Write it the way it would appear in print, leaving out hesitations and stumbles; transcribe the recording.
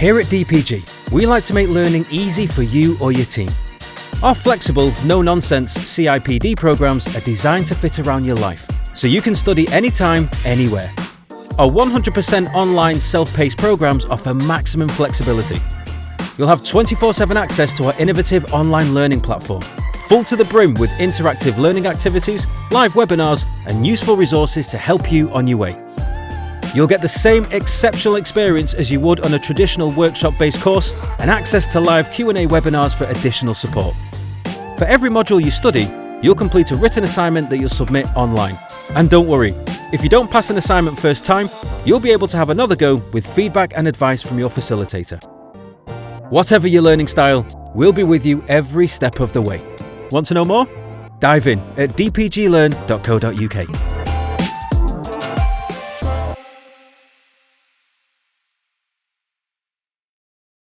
Here at DPG, we like to make learning easy for you or your team. Our flexible, no-nonsense CIPD programs are designed to fit around your life, so you can study anytime, anywhere. Our 100% online self-paced programs offer maximum flexibility. You'll have 24/7 access to our innovative online learning platform, full to the brim with interactive learning activities, live webinars, and useful resources to help you on your way. You'll get the same exceptional experience as you would on a traditional workshop-based course and access to live Q&A webinars for additional support. For every module you study, you'll complete a written assignment that you'll submit online. And don't worry, if you don't pass an assignment first time, you'll be able to have another go with feedback and advice from your facilitator. Whatever your learning style, we'll be with you every step of the way. Want to know more? Dive in at dpglearn.co.uk.